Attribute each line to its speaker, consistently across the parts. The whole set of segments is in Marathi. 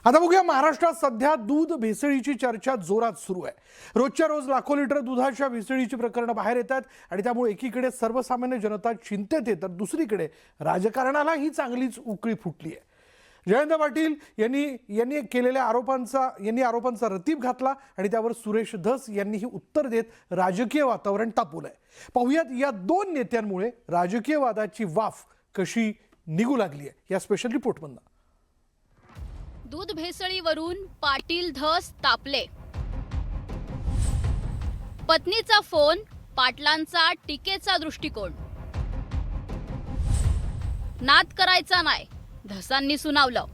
Speaker 1: आता बघूया, महाराष्ट्रात सध्या दूध भेसळीची चर्चा जोरात सुरू आहे। रोजच्या रोज लाखो लिटर दुधाच्या भेसळीची प्रकरणं बाहेर येतात आणि त्यामुळे एकीकडे सर्वसामान्य जनता चिंतेत आहे, तर दुसरीकडे राजकारणाला ही चांगलीच उकळी फुटली आहे। जयंत पाटील यांनी केलेल्या आरोपांचा रतीब घातला आणि त्यावर सुरेश धस यांनीही उत्तर देत राजकीय वातावरण तापवलंय। पाहुयात या दोन नेत्यांमुळे राजकीय वादाची वाफ कशी निघू लागली आहे या स्पेशल रिपोर्टमधून।
Speaker 2: दूध भेसळीवरून पाटील धस तापले। पत्नीचा फोन, पाटलांचा टीकेचा दृष्टिकोन। नाद करायचा नाही, धसांनी सुनावलं।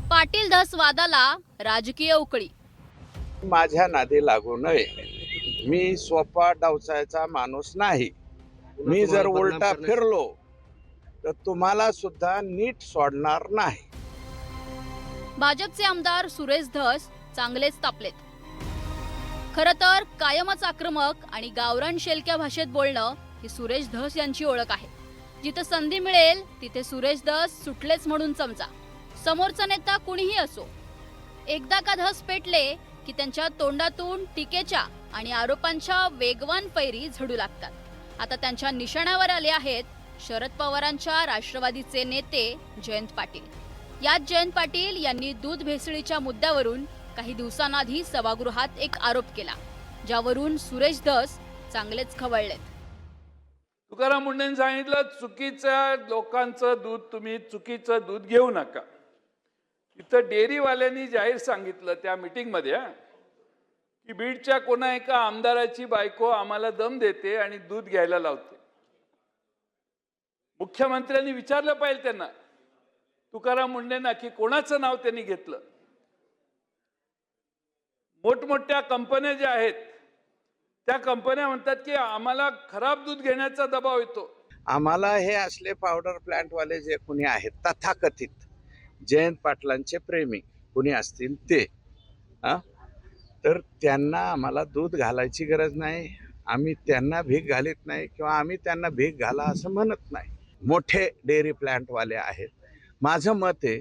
Speaker 2: पाटील धस वादाला राजकीय उकळी।
Speaker 3: माझ्या नादी लागू नये, मी सोपा डावसायचा माणूस नाही। मी जर उलटा फिरलो तर तुम्हाला सुद्धा नीट सोडणार नाही।
Speaker 2: भाजपचे आमदार सुरेश धस चांगलेच तापलेत। खरं तर कायमच आक्रमक आणि गावरान शेलक्या भाषेत बोलणं ही सुरेश धस यांची ओळख आहे। जिथे संधी मिळेल तिथे सुरेश धस सुटलेच म्हणून चमचा। समोरचा नेता कुणीही असो, एकदा का धस पेटले की त्यांच्या तोंडातून टीकेच्या आणि आरोपांच्या वेगवान फैरी झडू लागतात। आता त्यांच्या निशाण्यावर आले आहेत शरद पवारांच्या राष्ट्रवादीचे नेते जयंत पाटील। यात जयंत पाटील यांनी दूध भेसळीच्या मुद्द्यावरून काही दिवसांआधी सभागृहात एक आरोप केला, ज्यावरून सुरेश धस चांगलेच खवळलेत।
Speaker 4: तुकाराम मुंडेंनी सांगितलं, चुकीच्या लोकांचं दूध तुम्ही चुकीचं दूध घेऊ नका। इथं डेअरीवाल्यांनी जाहीर सांगितलं त्या मीटिंगमध्ये की बीडच्या कोणा एका आमदाराची बायको आम्हाला दम देते आणि दूध घ्यायला लावते। मुख्यमंत्र्यांनी विचारलं पाहिजे त्यांना, तुकाराम मुंडेंना, की कोणाचं नाव त्यांनी घेतलं। मोठमोठ्या कंपन्या ज्या आहेत त्या कंपन्या म्हणतात की आम्हाला खराब दूध घेण्याचा दबाव येतो।
Speaker 3: आम्हाला हे असले पावडर प्लांट वाले जे कुणी आहेत तथाकथित जयंत पाटलांचे प्रेमी कुणी असतील ते तर त्यांना आम्हाला दूध घालायची गरज नाही। आम्ही त्यांना भीक घालीत नाही किंवा आम्ही त्यांना भीक घाला असं म्हणत नाही। मोठे डेअरी प्लांट वाले आहेत। माझं मत आहे,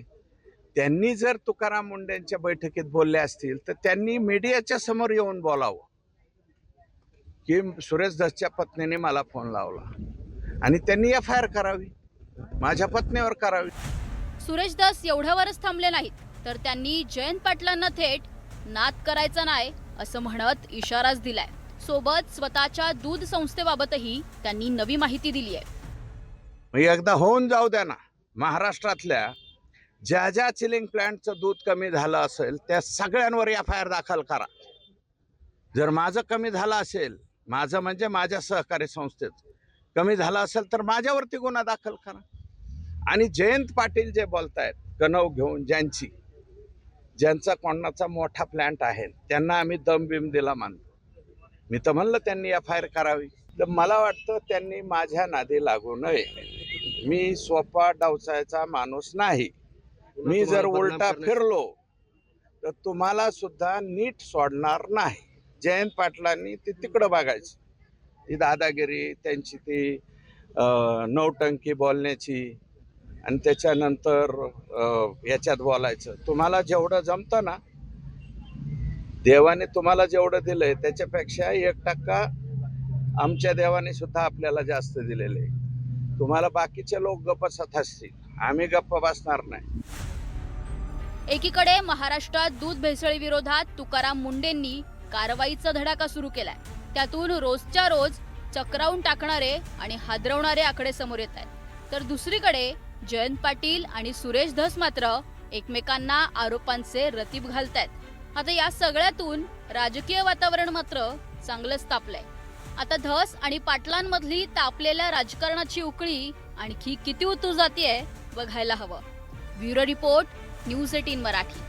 Speaker 3: त्यांनी जर तुकाराम मुंडेंच्या बैठकीत बोलले असतील तर त्यांनी मीडियाच्या समोर येऊन बोलावं की सुरेश धसच्या पत्नीने मला फोन लावला आणि त्यांनी FIR करावी, माझ्या पत्नीवर करावी।
Speaker 2: सुरेश धस एवढ्यावरच थांबले नाहीत, तर त्यांनी जयंत पाटलांना थेट नाद करायचा नाही असं म्हणत इशाराच दिलाय। सोबत स्वतःच्या दूध संस्थेबाबतही त्यांनी नवी माहिती दिली आहे।
Speaker 3: एकदा होऊन जाऊ द्या ना, महाराष्ट्रातल्या ज्या ज्या चिलिंग प्लांटचं दूध कमी झालं असेल त्या सगळ्यांवर FIR दाखल करा। जर माझं कमी झालं असेल, माझं म्हणजे माझ्या सहकारी संस्थेत कमी झालं असेल तर माझ्यावरती गुन्हा दाखल करा। आणि जयंत पाटील जे बोलतायत कणव घेऊन, ज्यांचा कोणाचा मोठा प्लांट आहे त्यांना आम्ही दम बिम दिला मानतो, मी तर म्हणलं त्यांनी FIR करावी। तर मला वाटतं त्यांनी माझ्या नादी लागू नये, मी सोपा डावसायचा माणूस नाही। मी जर उलटा फिरलो तर तुम्हाला सुद्धा नीट सोडणार नाही। जयंत पाटलांनी ती तिकडं बघायचं, ती दादागिरी त्यांची, ती नौटंकी बोलण्याची आणि त्याच्यानंतर याच्यात बोलायचं। तुम्हाला जेवढं जमतं ना, देवाने तुम्हाला जेवढं दिलंय त्याच्यापेक्षा 1% आमच्या देवाने सुद्धा आपल्याला जास्त दिलेले। तुम्हाला बाकीचे लोक गप्प बसत असतील, आम्ही गप्प बसणार नाही।
Speaker 2: एकीकडे महाराष्ट्रात दूध भेसळी विरोधात तुकाराम मुंडेंनी कारवाईचा धडाका सुरू केलाय। त्यातून रोजच्या रोज चक्रावून टाकणारे आणि हादरवणारे आकडे समोर येत आहेत, तर दुसरीकडे जयंत पाटील आणि सुरेश धस मात्र एकमेकांना आरोपांचे रतीब घालतायत। आता या सगळ्यातून राजकीय वातावरण मात्र चांगलंच तापलंय। आता धस आणि पाटलांमधली तापलेल्या राजकारणाची उकळी आणखी किती उतू जातीये बघायला हवं। Bureau report, news 18 Marathi.